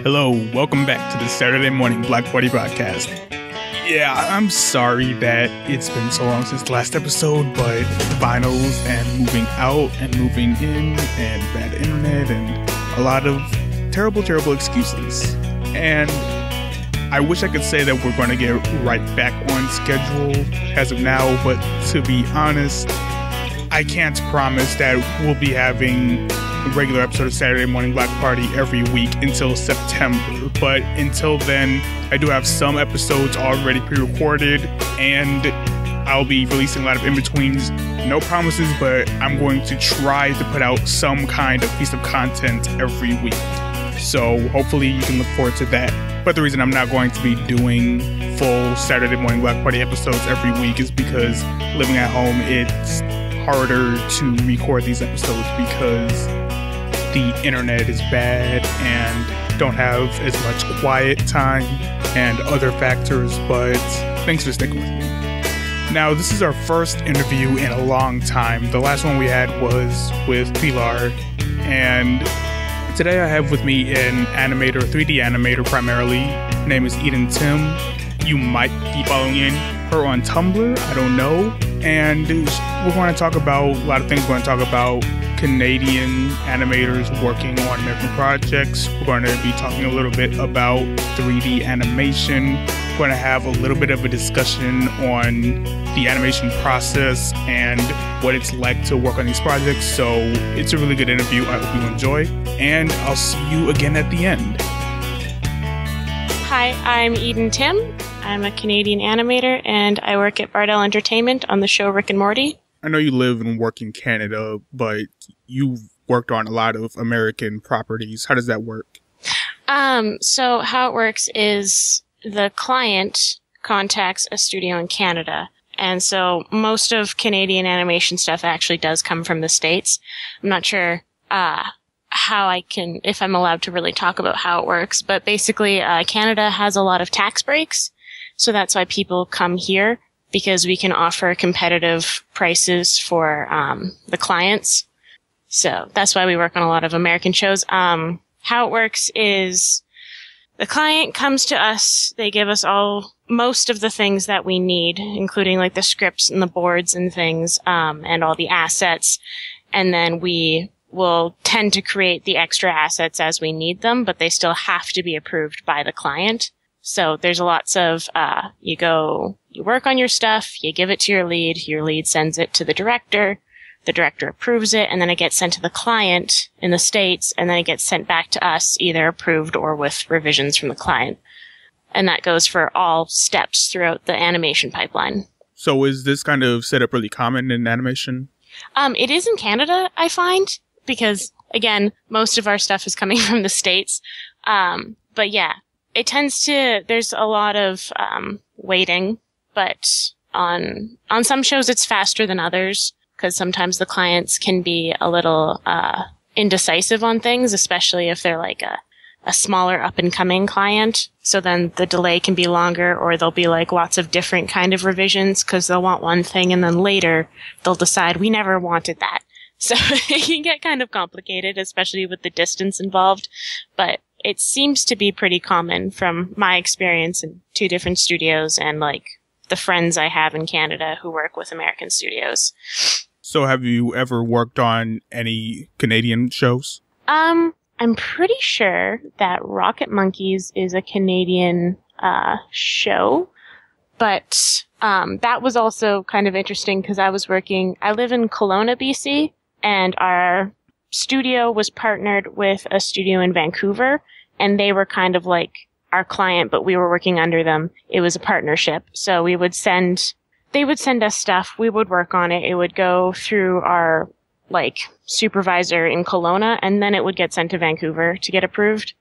Hello, welcome back to the Saturday Morning Black Party Podcast. Yeah, I'm sorry that it's been so long since the last episode, but finals and moving out and moving in and bad internet and a lot of terrible excuses. And I wish I could say that we're going to get right back on schedule as of now, but to be honest, I can't promise that we'll be having a regular episode of Saturday Morning Black Party every week until September. But until then, I do have some episodes already pre-recorded, and I'll be releasing a lot of in-betweens. No promises, but I'm going to try to put out some kind of piece of content every week. So hopefully you can look forward to that. But the reason I'm not going to be doing full Saturday Morning Black Party episodes every week is because living at home, it's harder to record these episodes because the internet is bad and don't have as much quiet time and other factors, but thanks for sticking with me. Now, this is our first interview in a long time. The last one we had was with Pilar, and today I have with me an animator, 3D animator primarily. Her name is Eden Timm. You might be following her on Tumblr, I don't know. And we're going to talk about a lot of things. We're going to talk about Canadian animators working on American projects. We're going to be talking a little bit about 3D animation. We're going to have a little bit of a discussion on the animation process and what it's like to work on these projects. So it's a really good interview. I hope you enjoy. And I'll see you again at the end. Hi, I'm Eden Timm. I'm a Canadian animator, and I work at Bardell Entertainment on the show Rick and Morty. I know you live and work in Canada, but you've worked on a lot of American properties. How does that work? So how it works is the client contacts a studio in Canada. And so most of Canadian animation stuff actually does come from the States. I'm not sure if I'm allowed to really talk about how it works, but basically Canada has a lot of tax breaks. So that's why people come here, because we can offer competitive prices for the clients. So that's why we work on a lot of American shows. How it works is the client comes to us, they give us most of the things that we need, including like the scripts and the boards and things, and all the assets. And then we will tend to create the extra assets as we need them, but they still have to be approved by the client. So there's lots of, you work on your stuff, you give it to your lead sends it to the director approves it, and then it gets sent to the client in the States, and then it gets sent back to us, either approved or with revisions from the client. And that goes for all steps throughout the animation pipeline. So is this kind of setup really common in animation? It is in Canada, I find, because, again, most of our stuff is coming from the States. But yeah. There's a lot of, waiting, but on some shows it's faster than others, because sometimes the clients can be a little, indecisive on things, especially if they're like a smaller up and coming client. So then the delay can be longer, or there'll be like lots of different kind of revisions, because they'll want one thing and then later they'll decide we never wanted that. So it can get kind of complicated, especially with the distance involved, but it seems to be pretty common from my experience in 2 different studios and like the friends I have in Canada who work with American studios. So have you ever worked on any Canadian shows? I'm pretty sure that Rocket Monkeys is a Canadian show, but that was also kind of interesting because I live in Kelowna, BC, and our studio was partnered with a studio in Vancouver, and they were kind of like our client, but we were working under them. It was a partnership. So they would send us stuff. We would work on it. It would go through our like supervisor in Kelowna, and then it would get sent to Vancouver to get approved.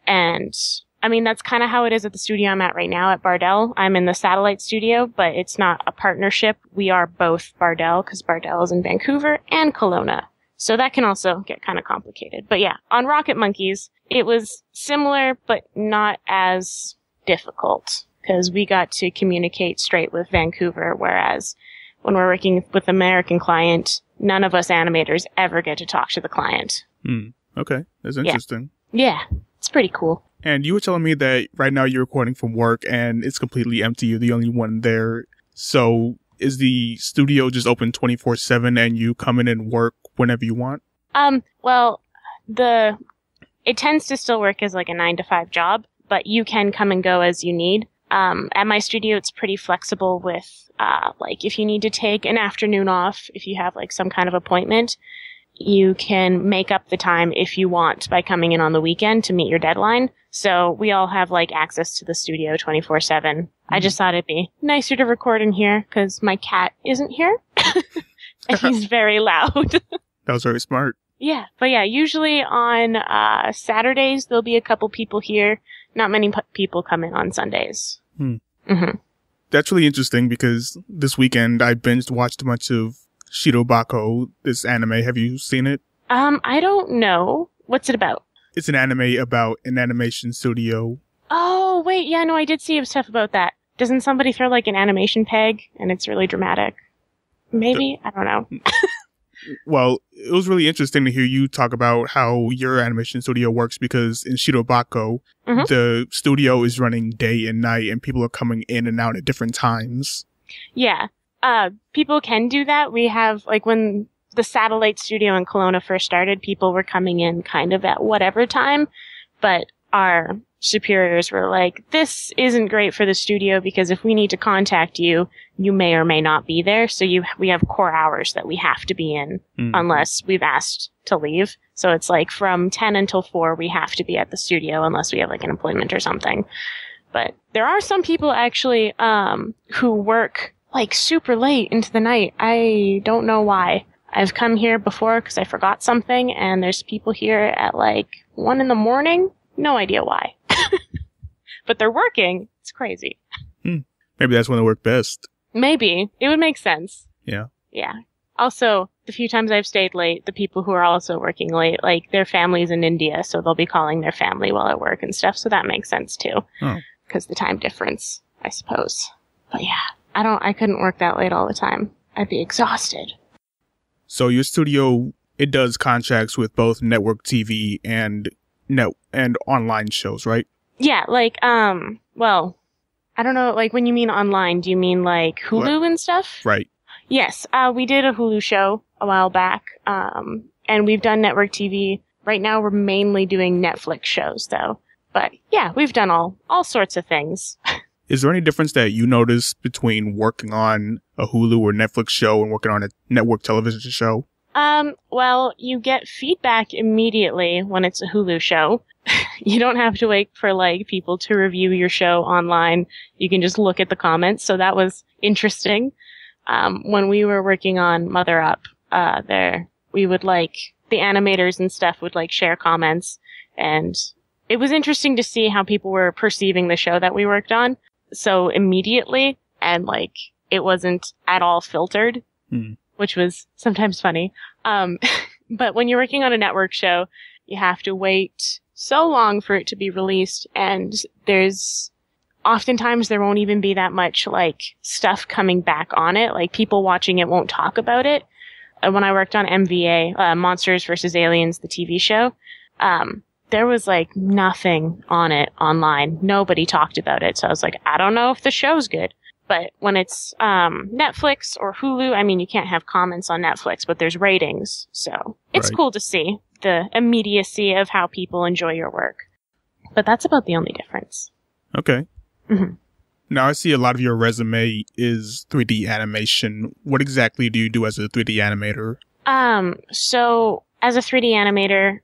And I mean, that's kind of how it is at the studio I'm at right now at Bardell. I'm in the satellite studio, but it's not a partnership. We are both Bardell, because Bardell is in Vancouver and Kelowna. So that can also get kind of complicated. But yeah, on Rocket Monkeys, it was similar, but not as difficult, because we got to communicate straight with Vancouver, whereas when we're working with an American client, none of us animators ever get to talk to the client. Okay, that's interesting. Yeah. it's pretty cool. And you were telling me that right now you're recording from work and it's completely empty. You're the only one there. So is the studio just open 24/7 and you come in and work whenever you want? Well, it tends to still work as like a 9-to-5 job, but you can come and go as you need. At my studio, it's pretty flexible with, like if you need to take an afternoon off, if you have like some kind of appointment, you can make up the time if you want by coming in on the weekend to meet your deadline. So we all have like access to the studio 24/7. I just thought it'd be nicer to record in here because my cat isn't here and he's very loud. That was very smart. Yeah, but yeah, usually on Saturdays there'll be a couple people here. Not many people come in on Sundays. That's really interesting because this weekend I watched a bunch of Shirobako, this anime. Have you seen it? I don't know. What's it about? It's an anime about an animation studio. Oh, wait, yeah, no, I did see stuff about that. Doesn't somebody throw like an animation peg and it's really dramatic? Maybe? I don't know. Well, it was really interesting to hear you talk about how your animation studio works because in Shirobako, the studio is running day and night and people are coming in and out at different times. Yeah. People can do that. We have, like, when the satellite studio in Kelowna first started, people were coming in kind of at whatever time, but our superiors were like, this isn't great for the studio because if we need to contact you, you may or may not be there. So we have core hours that we have to be in unless we've asked to leave. So it's like from 10 until 4, we have to be at the studio unless we have like an appointment or something. But there are some people actually, who work like super late into the night. I don't know why. I've come here before because I forgot something and there's people here at like 1 a.m. No idea why. But they're working. It's crazy. Maybe that's when they work best. Maybe. It would make sense. Yeah. Yeah. Also, the few times I've stayed late, the people who are also working late, like their family's in India, so they'll be calling their family while at work and stuff, so that makes sense too. Because the time difference, I suppose. But yeah, I couldn't work that late all the time. I'd be exhausted. So your studio, it does contracts with both network TV and online shows, right? Yeah, like, well, I don't know, like when you mean online, do you mean like Hulu and stuff? Right. Yes, we did a Hulu show a while back, and we've done network TV. Right now we're mainly doing Netflix shows though. But yeah, we've done all sorts of things. Is there any difference that you notice between working on a Hulu or Netflix show and working on a network television show? Well, you get feedback immediately when it's a Hulu show. You don't have to wait for, like, people to review your show online. You can just look at the comments. So that was interesting. When we were working on Mother Up, we would, like, the animators and stuff would, like, share comments. And it was interesting to see how people were perceiving the show that we worked on so immediately. And, like, it wasn't at all filtered, which was sometimes funny. But when you're working on a network show, you have to wait so long for it to be released, and oftentimes there won't even be that much, like, stuff coming back on it. Like, people watching it won't talk about it. When I worked on MVA, Monsters vs. Aliens, the TV show, there was, like, nothing on it online. Nobody talked about it. So I was like, I don't know if the show's good. But when it's Netflix or Hulu, I mean, you can't have comments on Netflix, but there's ratings. So it's cool to see the immediacy of how people enjoy your work. But that's about the only difference. Okay. Now, I see a lot of your resume is 3D animation. What exactly do you do as a 3D animator? So as a 3D animator,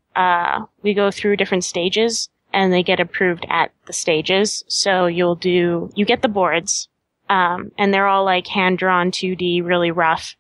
we go through different stages and they get approved at the stages. So you get the boards. And they're all like hand-drawn 2D, really rough.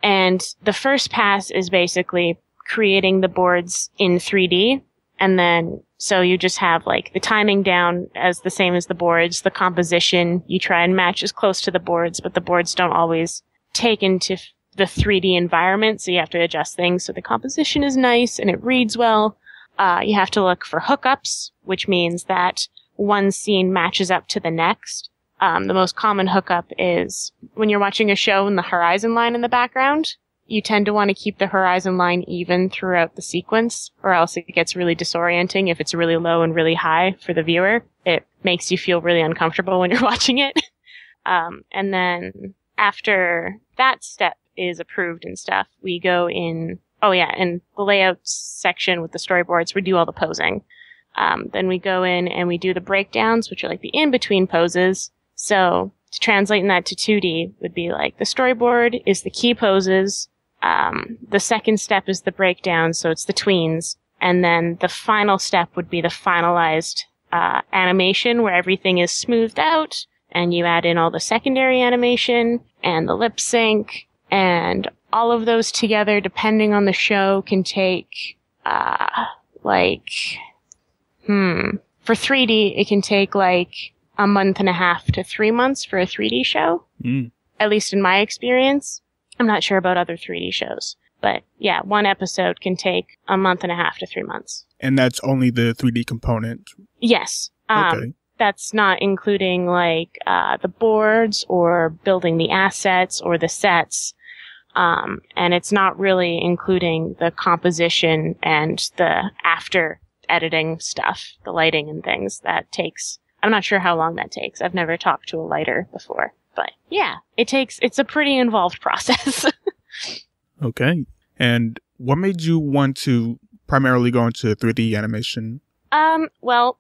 And the first pass is basically creating the boards in 3D. And then, so you just have like the timing down as the same as the boards, the composition, you try and match as close to the boards, but the boards don't always take into the 3D environment. So you have to adjust things so the composition is nice and it reads well. You have to look for hookups, which means that one scene matches up to the next. The most common hookup is when you're watching a show and the horizon line in the background you tend to want to keep the horizon line even throughout the sequence, or else it gets really disorienting if it's really low and really high for the viewer. It makes you feel really uncomfortable when you're watching it. And then after that step is approved and stuff, we go in, in the layout section with the storyboards, we do all the posing. Then we go in and we do the breakdowns, which are like the in-between poses. So to translate that to 2D would be like the storyboard is the key poses. The second step is the breakdown, so it's the tweens. And then the final step would be the finalized animation where everything is smoothed out and you add in all the secondary animation and the lip sync, and all of those together, depending on the show, can take for 3D, it can take like a month and a half to 3 months for a 3D show. At least in my experience. I'm not sure about other 3D shows. But yeah, one episode can take a month and a half to 3 months. And that's only the 3D component? Yes. Okay. That's not including like the boards or building the assets or the sets. And it's not really including the composition and the after editing stuff, the lighting and things. That takes, I'm not sure how long that takes. I've never talked to a lighter before. But yeah, it's a pretty involved process. Okay. And what made you want to primarily go into 3D animation? Well,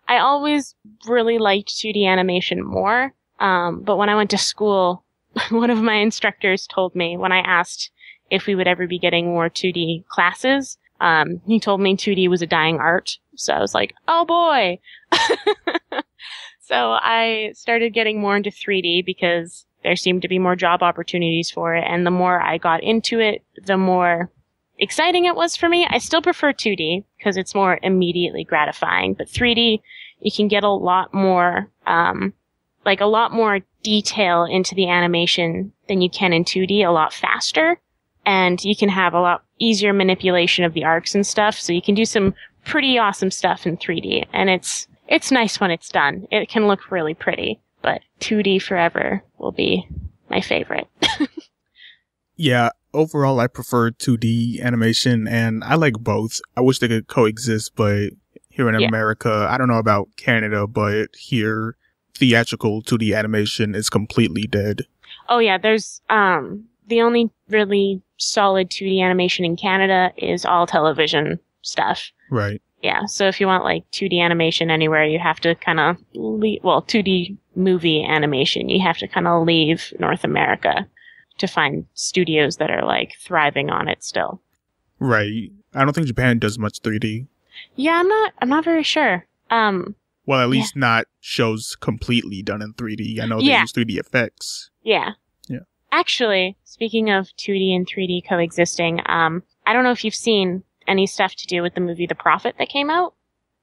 I always really liked 2D animation more. But when I went to school, one of my instructors told me when I asked if we would ever be getting more 2D classes, he told me 2D was a dying art. So I was like, oh boy. So I started getting more into 3D because there seemed to be more job opportunities for it. And the more I got into it, the more exciting it was for me. I still prefer 2D because it's more immediately gratifying. But 3D, you can get a lot more, a lot more detail into the animation than you can in 2D, a lot faster. And you can have a lot easier manipulation of the arcs and stuff. So you can do some pretty awesome stuff in 3D. And it's nice when it's done. It can look really pretty, but 2D forever will be my favorite. Yeah, overall I prefer 2D animation, and I like both. I wish they could coexist, but here in America, I don't know about Canada, but here theatrical 2D animation is completely dead. Oh yeah, there's the only really solid 2D animation in Canada is all television stuff. Right. Yeah, so if you want like 2D animation anywhere, you have to kind of 2D movie animation, you have to kind of leave North America to find studios that are like thriving on it still. Right. I don't think Japan does much 3D. Yeah, I'm not very sure. Well, at least not shows completely done in 3D. I know they use 3D effects. Yeah. Yeah. Actually, speaking of 2D and 3D coexisting, I don't know if you've seen any stuff to do with the movie The Prophet that came out.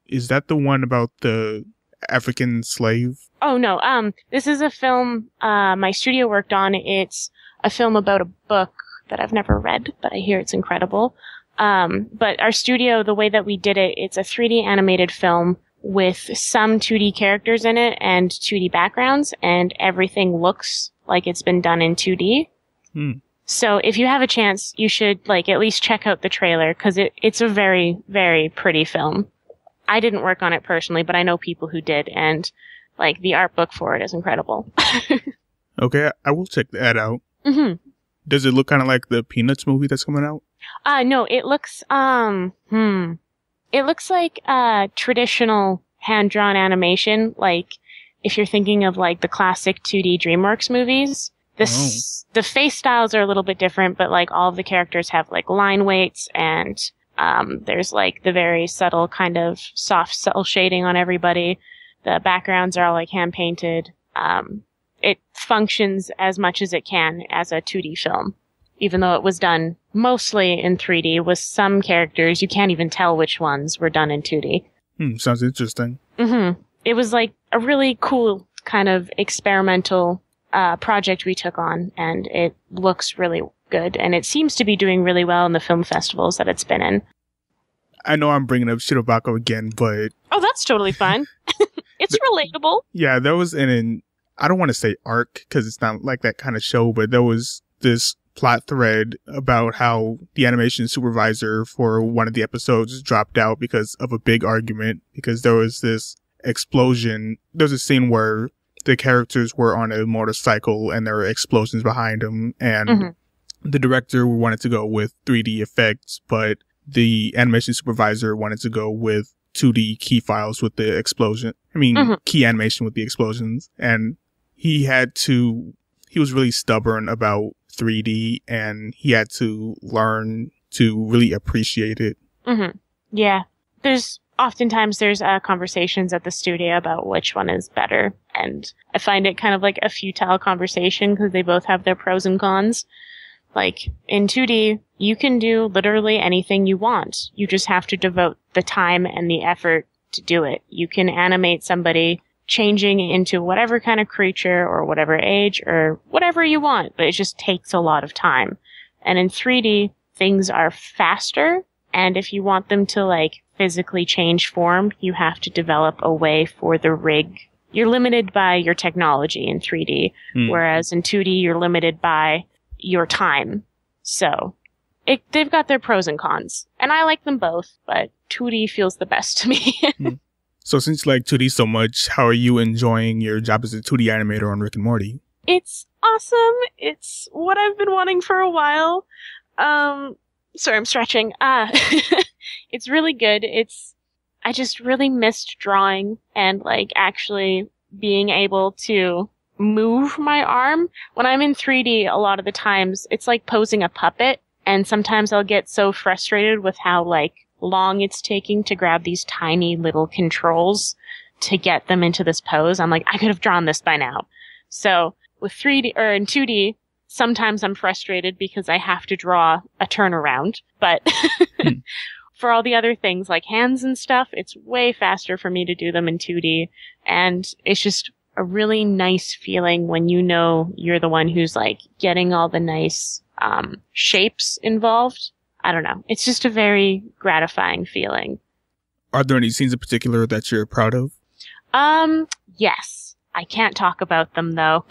Is that the one about the African slave? Oh, no. This is a film my studio worked on. It's a film about a book that I've never read, but I hear it's incredible. But our studio, the way that we did it, it's a 3D animated film with some 2D characters in it and 2D backgrounds, and everything looks like it's been done in 2D. So if you have a chance, you should at least check out the trailer, because it's a very, very pretty film. I didn't work on it personally, but I know people who did, and the art book for it is incredible. Okay, I will check that out. Mm-hmm. Does it look kind of like the Peanuts movie that's coming out? No, it looks, it looks like traditional hand-drawn animation, if you're thinking of the classic 2D DreamWorks movies. The face styles are a little bit different, but all of the characters have line weights, and there's the very subtle kind of soft cell shading on everybody. The backgrounds are all hand painted. It functions as much as it can as a 2D film, even though it was done mostly in 3D with some characters. You can't even tell which ones were done in 2D. Sounds interesting. Mm-hmm. It was a really cool kind of experimental project we took on, and it looks really good, and it seems to be doing really well in the film festivals that it's been in. I know I'm bringing up Shirobako again, but... Oh, that's totally fine. It's relatable. Yeah, there was I don't want to say arc, because it's not like that kind of show, but there was this plot thread about how the animation supervisor for one of the episodes dropped out because of a big argument, because there was this explosion. There's a scene where the characters were on a motorcycle and there were explosions behind them, and the director wanted to go with 3D effects, but the animation supervisor wanted to go with 2D key files with the explosion. Key animation with the explosions. And he was really stubborn about 3D, and he had to learn to really appreciate it. Yeah. Oftentimes there's conversations at the studio about which one is better. And I find it kind of like a futile conversation because they both have their pros and cons. Like, in 2D, you can do literally anything you want. You just have to devote the time and the effort to do it. You can animate somebody changing into whatever kind of creature or whatever age or whatever you want, but it just takes a lot of time. And in 3D, things are faster, and if you want them to, like, physically change form, you have to develop a way for the rig. You're limited by your technology in 3D, whereas in 2D, you're limited by your time. So they've got their pros and cons, and I like them both, but 2D feels the best to me. So since you like 2D so much, how are you enjoying your job as a 2D animator on Rick and Morty? It's awesome. It's what I've been wanting for a while. Sorry, I'm stretching. It's really good. I just really missed drawing and, like, actually being able to move my arm. When I'm in 3D, a lot of the times, it's like posing a puppet, and sometimes I'll get so frustrated with how, like, long it's taking to grab these tiny little controls to get them into this pose. I'm like, I could have drawn this by now. So with 3D or in 2D, sometimes I'm frustrated because I have to draw a turnaround, but for all the other things like hands and stuff, it's way faster for me to do them in 2D. And it's just a really nice feeling when you know you're the one who's, like, getting all the nice shapes involved. I don't know. It's just a very gratifying feeling. Are there any scenes in particular that you're proud of? Yes. I can't talk about them, though.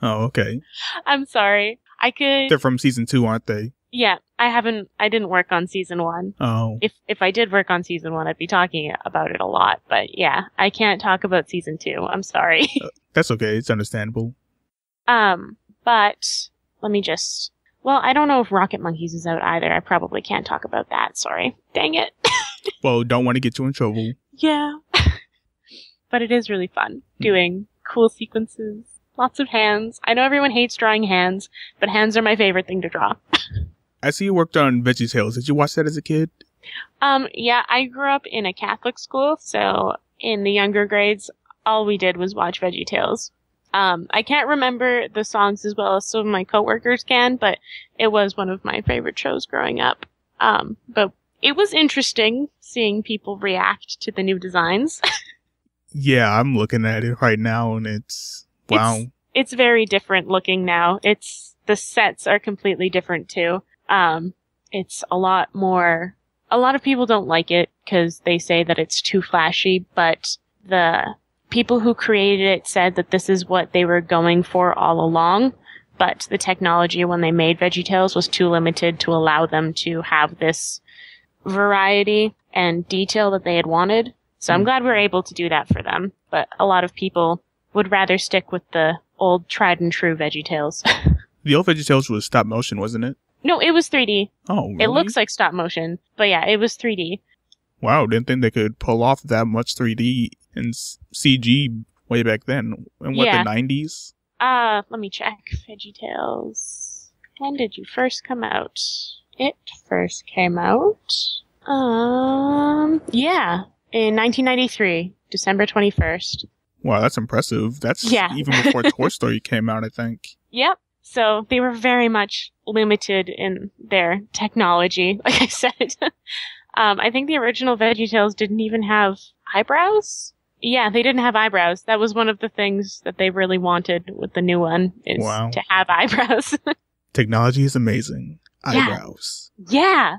Oh, okay. I'm sorry. They're from season 2, aren't they? Yeah. I didn't work on season 1. Oh. If I did work on season 1, I'd be talking about it a lot. But yeah, I can't talk about season 2. I'm sorry. That's okay. It's understandable. But let me just... Well, I don't know if Rocket Monkeys is out either. I probably can't talk about that. Sorry. Dang it. Well, don't want to get you in trouble. Yeah. But it is really fun doing cool sequences. Lots of hands. I know everyone hates drawing hands, but hands are my favorite thing to draw. I see you worked on VeggieTales. Did you watch that as a kid? Yeah, I grew up in a Catholic school, so in the younger grades, all we did was watch VeggieTales. I can't remember the songs as well as some of my coworkers can, but it was one of my favorite shows growing up. But it was interesting seeing people react to the new designs. Yeah, I'm looking at it right now, and it's... Wow. It's very different looking now. The sets are completely different, too. It's a lot more... A lot of people don't like it because they say that it's too flashy, but the people who created it said that this is what they were going for all along, but the technology when they made VeggieTales was too limited to allow them to have this variety and detail that they had wanted. So I'm glad we were able to do that for them, but a lot of people would rather stick with the old tried and true VeggieTales. The old VeggieTales was stop motion, wasn't it? No, it was 3D. Oh, really? It looks like stop motion, but yeah, it was 3D. Wow, didn't think they could pull off that much 3D and CG way back then. In what, the 90s? Let me check. VeggieTales. When did you first come out? It first came out, yeah, in 1993, December 21st. Wow, that's impressive. That's even before Toy Story came out, I think. Yep. So they were very much limited in their technology, like I said. I think the original VeggieTales didn't even have eyebrows. Yeah, they didn't have eyebrows. That was one of the things that they really wanted with the new one, is to have eyebrows. Technology is amazing. Eyebrows. Yeah.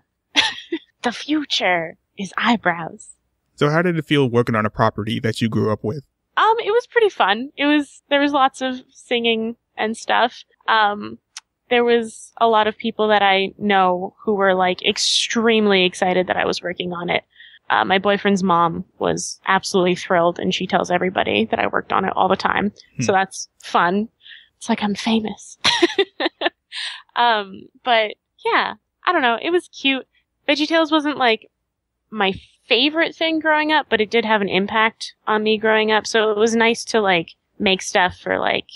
The future is eyebrows. So how did it feel working on a property that you grew up with? It was pretty fun. There was lots of singing and stuff. there was a lot of people that I know who were like extremely excited that I was working on it. My boyfriend's mom was absolutely thrilled, and she tells everybody that I worked on it all the time. So that's fun. It's like I'm famous. But yeah, I don't know. It was cute. VeggieTales wasn't like my favorite thing growing up, but it did have an impact on me growing up. So it was nice to like make stuff for like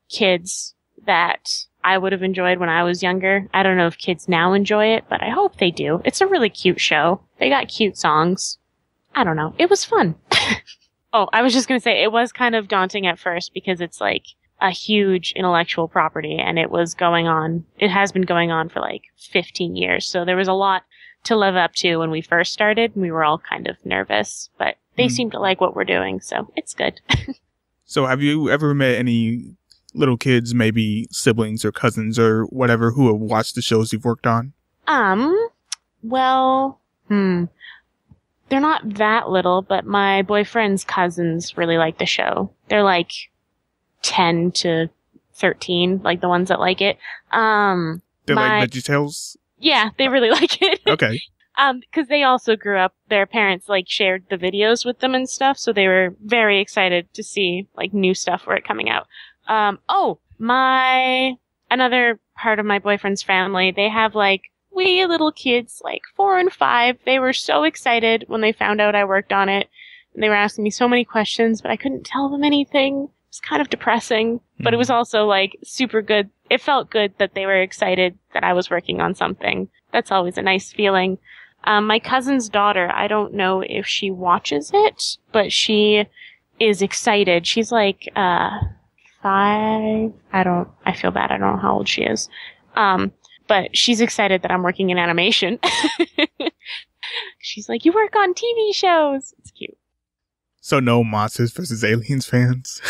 kids that I would have enjoyed when I was younger. I don't know if kids now enjoy it, but I hope they do. It's a really cute show. They got cute songs. I don't know. It was fun. Oh, I was just going to say it was kind of daunting at first because it's like a huge intellectual property, and it has been going on for like 15 years. So there was a lot to live up to when we first started. We were all kind of nervous, but they seem to like what we're doing. So it's good. So have you ever met any little kids, maybe siblings or cousins or whatever, who have watched the shows you've worked on? Well, they're not that little, but my boyfriend's cousins really like the show. They're like 10 to 13, like the ones that like it. They like VeggieTales? Yeah, they really like it. Okay. Because they also grew up, their parents like shared the videos with them and stuff, so they were very excited to see like new stuff were coming out. Another part of my boyfriend's family, they have like wee little kids, like 4 and 5. They were so excited when they found out I worked on it. And they were asking me so many questions, but I couldn't tell them anything. It was kind of depressing, but it was also like super good. It felt good that they were excited that I was working on something. That's always a nice feeling. My cousin's daughter, I don't know if she watches it, but she is excited. She's like, 5. I feel bad. I don't know how old she is. But she's excited that I'm working in animation. She's like, you work on TV shows. It's cute. So no Monsters vs. Aliens fans?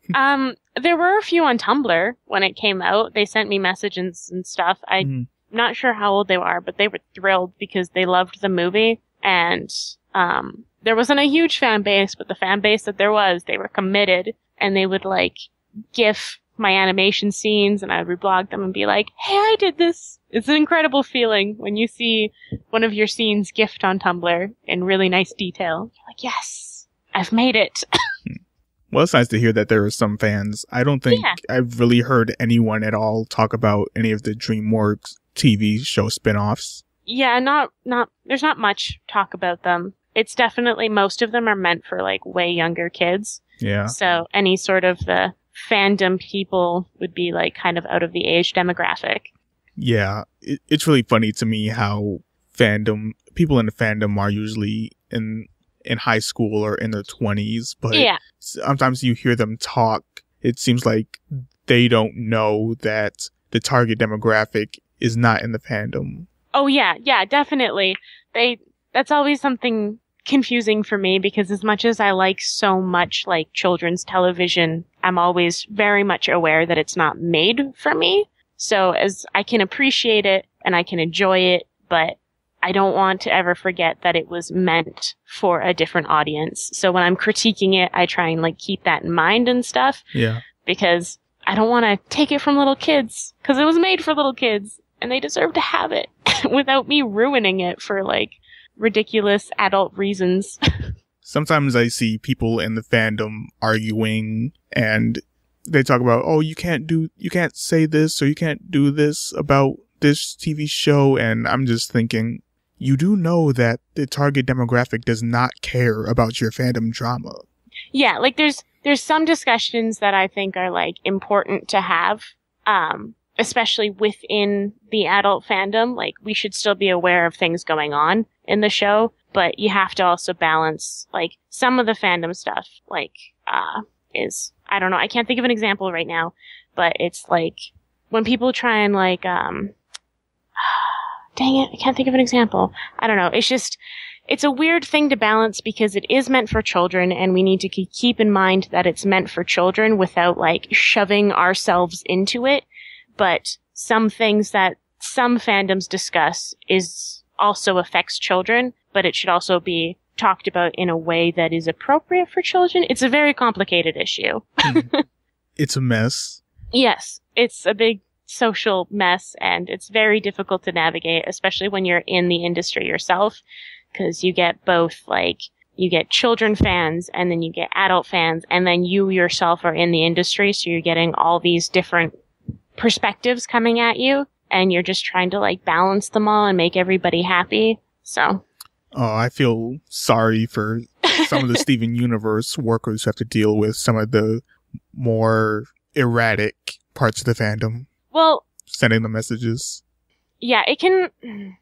There were a few on Tumblr when it came out. They sent me messages and stuff. I'm not sure how old they were, but they were thrilled because they loved the movie. And there wasn't a huge fan base, but the fan base that there was, they were committed. And they would like GIF my animation scenes, and I would reblog them and be like, hey, I did this. It's an incredible feeling when you see one of your scenes GIFed on Tumblr in really nice detail. You're like, yes, I've made it. Well, it's nice to hear that there are some fans. I don't think I've really heard anyone at all talk about any of the DreamWorks TV show spin-offs. Yeah, there's not much talk about them. It's definitely, most of them are meant for like way younger kids. Yeah. So any sort of the fandom people would be like kind of out of the age demographic. Yeah. It's really funny to me how people in the fandom are usually in high school or in their 20s, but sometimes you hear them talk, it seems like they don't know that the target demographic is not in the fandom. Oh yeah, definitely. That's always something confusing for me, because as much as I like so much like children's television, I'm always very much aware that it's not made for me. So as I can appreciate it and I can enjoy it, but I don't want to ever forget that it was meant for a different audience. So when I'm critiquing it, I try and like keep that in mind and stuff. Yeah. Because I don't want to take it from little kids, because it was made for little kids and they deserve to have it without me ruining it for like ridiculous adult reasons. Sometimes I see people in the fandom arguing and they talk about, oh, you can't say this or you can't do this about this TV show. And I'm just thinking, you do know that the target demographic does not care about your fandom drama. Yeah, like there's some discussions that I think are like important to have, especially within the adult fandom. Like we should still be aware of things going on in the show, but you have to also balance like some of the fandom stuff, like is, I don't know, I can't think of an example right now, but it's like when people try and like dang it, I can't think of an example. I don't know. It's a weird thing to balance, because it is meant for children and we need to keep in mind that it's meant for children without like shoving ourselves into it. But some things that some fandoms discuss also affects children, but it should also be talked about in a way that is appropriate for children. It's a very complicated issue. It's a mess. Yes. It's a big social mess, and it's very difficult to navigate, especially when you're in the industry yourself, because you get both, like, you get children fans, and then you get adult fans, and then you yourself are in the industry, so you're getting all these different perspectives coming at you, and you're just trying to, like, balance them all and make everybody happy. So. Oh, I feel sorry for some of the Steven Universe workers who have to deal with some of the more erratic parts of the fandom. Well, sending the messages. Yeah, it can,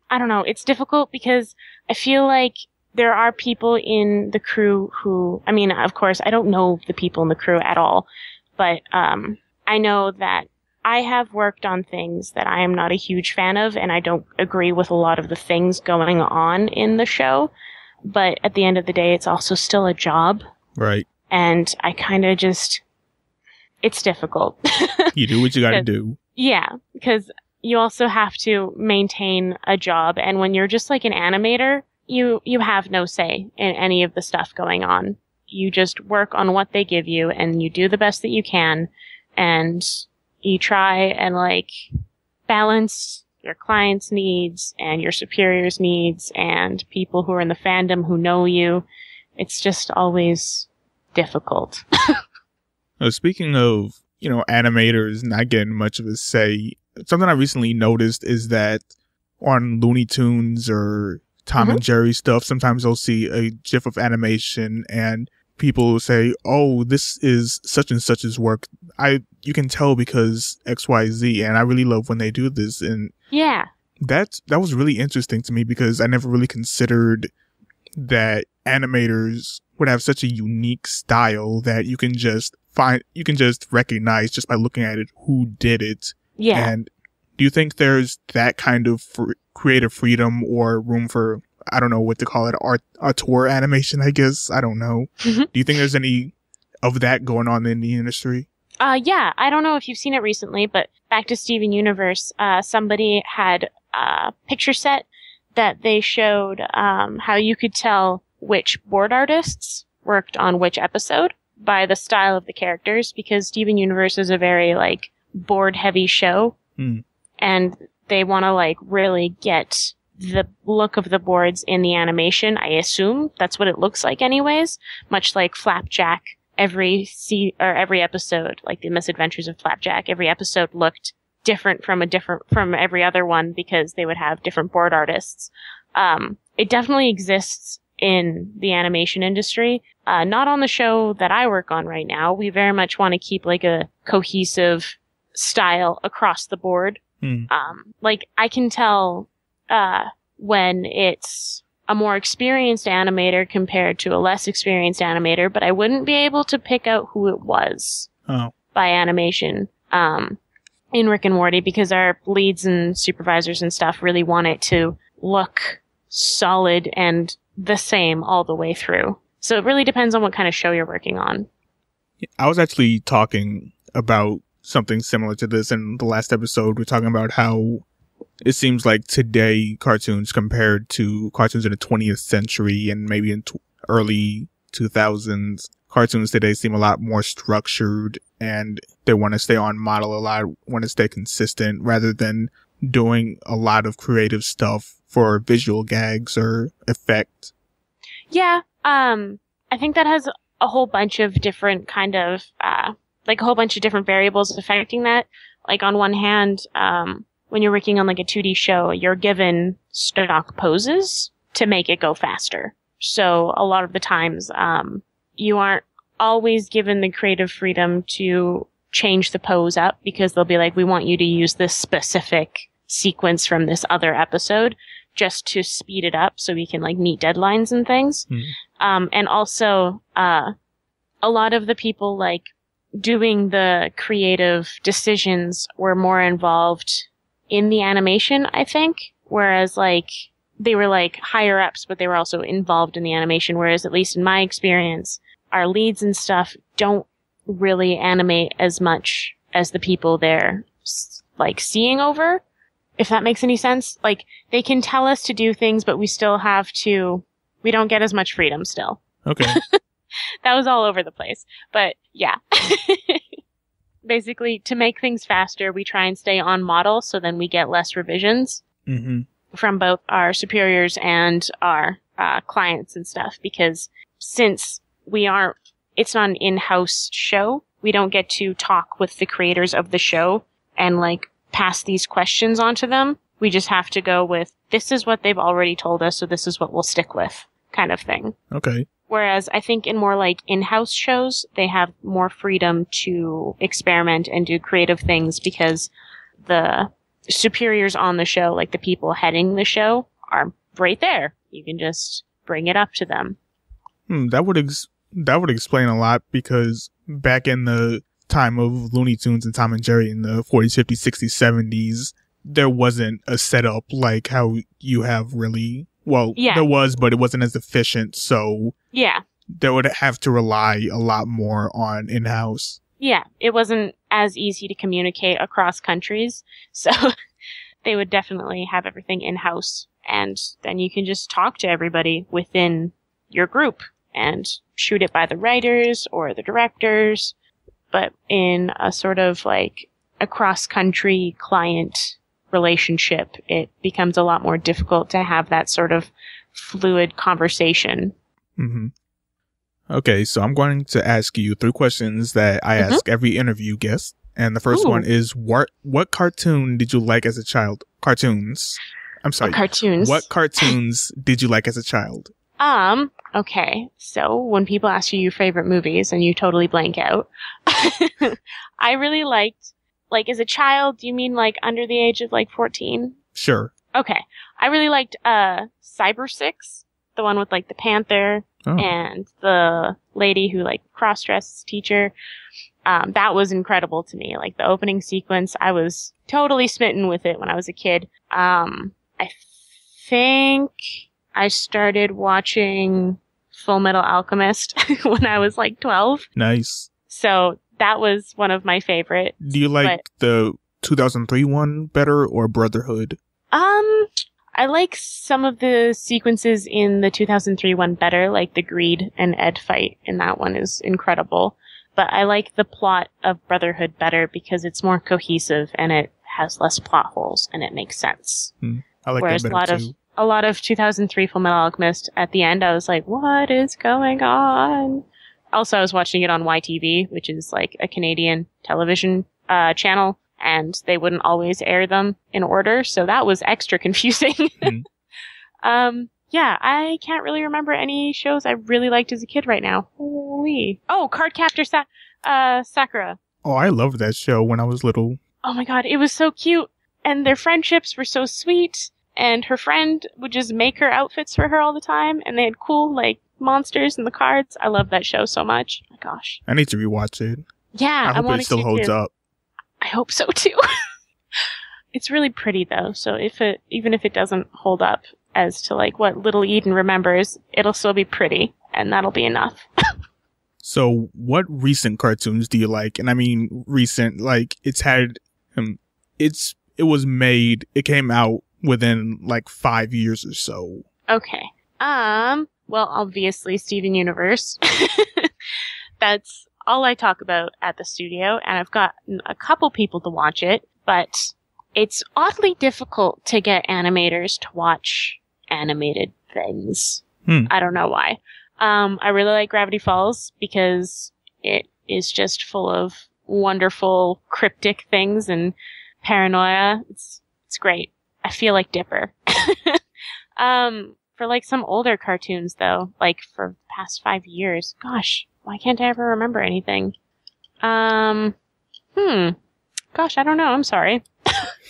I don't know, it's difficult because I feel like there are people in the crew who, I mean, of course, I don't know the people in the crew at all, but I know that I have worked on things that I am not a huge fan of, and I don't agree with a lot of the things going on in the show. But at the end of the day, it's also still a job. Right. And I kind of just, it's difficult. You do what you gotta do. Yeah, because you also have to maintain a job. And when you're just like an animator, you have no say in any of the stuff going on. You just work on what they give you, and you do the best that you can. And you try and, like, balance your clients' needs and your superiors' needs and people who are in the fandom who know you. It's just always difficult. Speaking of, animators not getting much of a say, something I recently noticed is that on Looney Tunes or Tom and Jerry stuff, sometimes they'll see a GIF of animation and people will say, oh, this is such and such's work. You can tell because XYZ, and I really love when they do this. And yeah, that was really interesting to me because I never really considered that animators would have such a unique style that you can just recognize just by looking at it who did it. Yeah. And do you think there's that kind of creative freedom or room for, I don't know what to call it, auteur animation, I guess? I don't know. Do you think there's any of that going on in the industry? Yeah, I don't know if you've seen it recently, but back to Steven Universe, somebody had a picture set that they showed how you could tell which board artists worked on which episode by the style of the characters, because Steven Universe is a very, like, board-heavy show, and they want to, like, really get the look of the boards in the animation. I assume that's what it looks like anyways, much like Flapjack. Every episode, like the Misadventures of Flapjack, every episode looked different from every other one because they would have different board artists. It definitely exists in the animation industry. Not on the show that I work on right now. We very much want to keep, like, a cohesive style across the board. Like, I can tell when it's a more experienced animator compared to a less experienced animator, but I wouldn't be able to pick out who it was by animation in Rick and Morty, because our leads and supervisors and stuff really want it to look solid and the same all the way through. So it really depends on what kind of show you're working on. I was actually talking about something similar to this in the last episode. We're talking about how it seems like today cartoons compared to cartoons in the 20th century and maybe in early 2000s, cartoons today seem a lot more structured, and they want to stay on model a lot, want to stay consistent rather than doing a lot of creative stuff for visual gags or effect. Yeah, I think that has a whole bunch of different kind of, like a whole bunch of different variables affecting that. Like, on one hand, when you're working on, like, a 2D show, you're given stock poses to make it go faster. So a lot of the times, you aren't always given the creative freedom to change the pose up, because they'll be like, we want you to use this specific sequence from this other episode just to speed it up so we can, like, meet deadlines and things. And also, a lot of the people, like, doing the creative decisions were more involved in the animation, I think. Whereas, like, they were, like, higher ups, but they were also involved in the animation. Whereas, at least in my experience, our leads and stuff don't really animate as much as the people they're, like, seeing over. If that makes any sense. Like, they can tell us to do things, but we don't get as much freedom still. Okay. That was all over the place. But, yeah. basically, to make things faster, we try and stay on model so then we get less revisions from both our superiors and our clients and stuff. Because since it's not an in-house show, we don't get to talk with the creators of the show and like pass these questions on to them. We just have to go with, this is what they've already told us, so this is what we'll stick with, kind of thing. Okay. Whereas I think in more like in-house shows, they have more freedom to experiment and do creative things because the superiors on the show, like the people heading the show, are right there. You can just bring it up to them. That would explain a lot, because back in the time of Looney Tunes and Tom and Jerry in the 40s, 50s, 60s, 70s, there wasn't a setup like how you have really. Well, there was, but it wasn't as efficient, so they would have to rely a lot more on in-house. Yeah, it wasn't as easy to communicate across countries, so they would definitely have everything in-house, and then you can just talk to everybody within your group and shoot it by the writers or the directors, but in a sort of like a cross-country client relationship, it becomes a lot more difficult to have that sort of fluid conversation. Okay, so I'm going to ask you 3 questions that I ask every interview guest. And the first one is, what cartoon did you like as a child? Cartoons. I'm sorry. Cartoons. What cartoons did you like as a child? Okay. So when people ask you your favorite movies and you totally blank out, I really liked, like, as a child, do you mean like under the age of like 14? Sure. Okay. I really liked Cyber 6, the one with like the panther and the lady who like cross-dressed teacher. That was incredible to me. Like the opening sequence, I was totally smitten with it when I was a kid. I think I started watching Full Metal Alchemist when I was like 12. Nice. So that was one of my favorite. Do you like the 2003 one better or Brotherhood? I like some of the sequences in the 2003 one better, like the Greed and Ed fight in that one is incredible. But I like the plot of Brotherhood better because it's more cohesive and it has less plot holes and it makes sense. I like Whereas that better too. A lot of 2003 Full Metal Alchemist, at the end I was like, what is going on? Also, I was watching it on YTV, which is like a Canadian television channel, and they wouldn't always air them in order, so that was extra confusing. Yeah, I can't really remember any shows I really liked as a kid right now. Holy. Oh, Cardcaptor Sakura. Oh, I loved that show when I was little. Oh my god, it was so cute, and their friendships were so sweet, and her friend would just make her outfits for her all the time, and they had cool, like, monsters in the cards. I love that show so much. Oh my gosh. I need to rewatch it. Yeah, I hope it still holds up. I hope so too. It's really pretty though, so even if it doesn't hold up as to like what little Eden remembers, it'll still be pretty, and that'll be enough. So, what recent cartoons do you like? And I mean recent, like it came out within like 5 years or so. Okay. Well, obviously Steven Universe. That's all I talk about at the studio, and I've got a couple people to watch it, but it's oddly difficult to get animators to watch animated things. I don't know why. I really like Gravity Falls because it is just full of wonderful cryptic things and paranoia. It's great. I feel like Dipper. For like some older cartoons though, like for the past 5 years, gosh, why can't I ever remember anything? Gosh, I don't know. I'm sorry.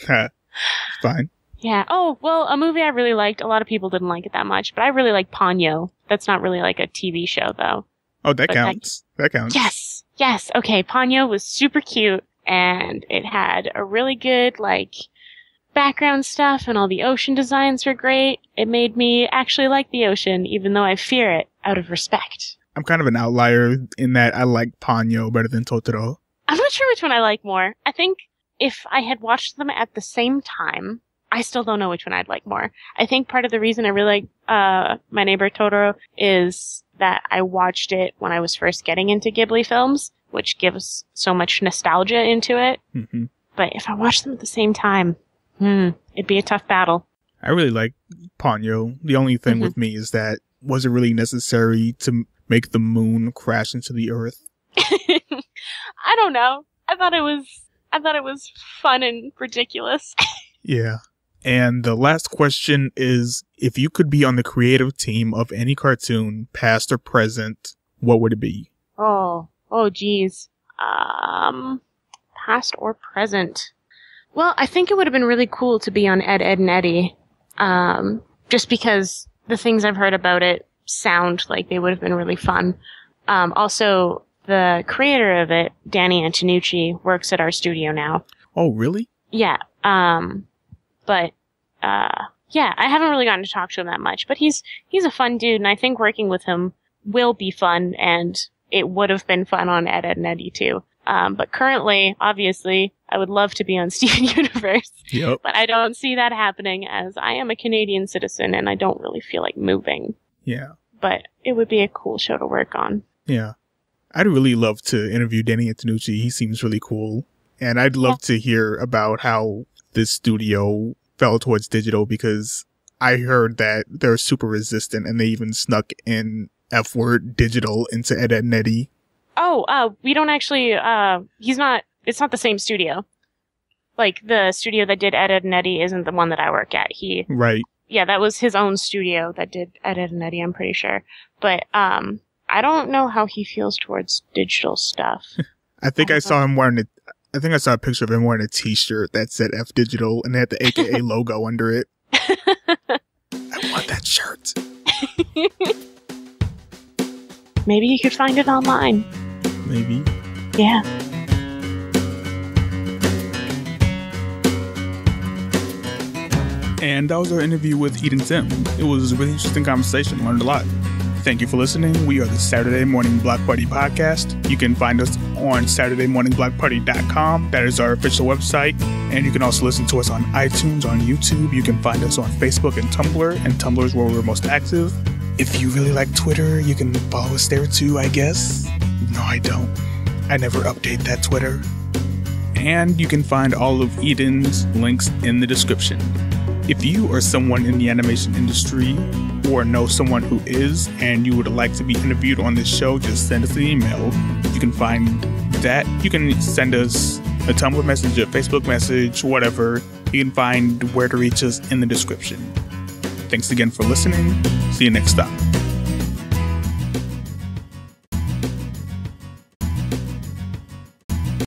Fine. Yeah. Oh, well, a movie I really liked. A lot of people didn't like it that much, but I really like Ponyo. That's not really like a TV show, though. Oh, that counts. That counts. Yes. Yes. Okay. Ponyo was super cute, and it had a really good, like, background stuff, and all the ocean designs were great. It made me actually like the ocean, even though I fear it out of respect. I'm kind of an outlier in that I like Ponyo better than Totoro. I'm not sure which one I like more. I think if I had watched them at the same time, I still don't know which one I'd like more. I think part of the reason I really like My Neighbor Totoro is that I watched it when I was first getting into Ghibli films, which gives so much nostalgia into it. Mm-hmm. But if I watched them at the same time, it'd be a tough battle. I really like Ponyo. The only thing with me is that was it really necessary to make the moon crash into the earth? I don't know. I thought it was fun and ridiculous. Yeah. And the last question is, if you could be on the creative team of any cartoon, past or present, what would it be? Oh geez. Past or present? Well, I think it would have been really cool to be on Ed, Edd n Eddy. Just because the things I've heard about it sound like they would have been really fun. Also, the creator of it, Danny Antonucci, works at our studio now. Oh, really? Yeah. But I haven't really gotten to talk to him that much, but he's a fun dude, and I think working with him will be fun, and it would have been fun on Ed, Edd n Eddy too. But currently, obviously, I would love to be on Steven Universe. Yep. But I don't see that happening, as I am a Canadian citizen and I don't really feel like moving. Yeah. But it would be a cool show to work on. Yeah. I'd really love to interview Danny Antonucci. He seems really cool. And I'd love to hear about how this studio fell towards digital, because I heard that they're super resistant and they even snuck in F-word digital into Ed, Edd n Eddy. Oh, we don't actually, it's not the same studio. Like, the studio that did Ed, Edd n Eddy isn't the one that I work at. Right. Yeah, that was his own studio that did Ed, Edd n Eddy, I'm pretty sure. But, I don't know how he feels towards digital stuff. I think I saw a picture of him wearing a t-shirt that said F Digital and they had the AKA logo under it. I want that shirt. Maybe you could find it online. Maybe. Yeah. And that was our interview with Eden Timm. It was a really interesting conversation. Learned a lot. Thank you for listening. We are the Saturday Morning Block Party Podcast. You can find us on SaturdayMorningBlockParty.com. That is our official website. And you can also listen to us on iTunes, on YouTube. You can find us on Facebook and Tumblr. And Tumblr is where we're most active. If you really like Twitter, you can follow us there too, I guess. No, I don't. I never update that Twitter. And you can find all of Eden's links in the description. If you are someone in the animation industry or know someone who is and you would like to be interviewed on this show, just send us an email. You can find that. You can send us a Tumblr message, a Facebook message, whatever. You can find where to reach us in the description. Thanks again for listening. See you next time.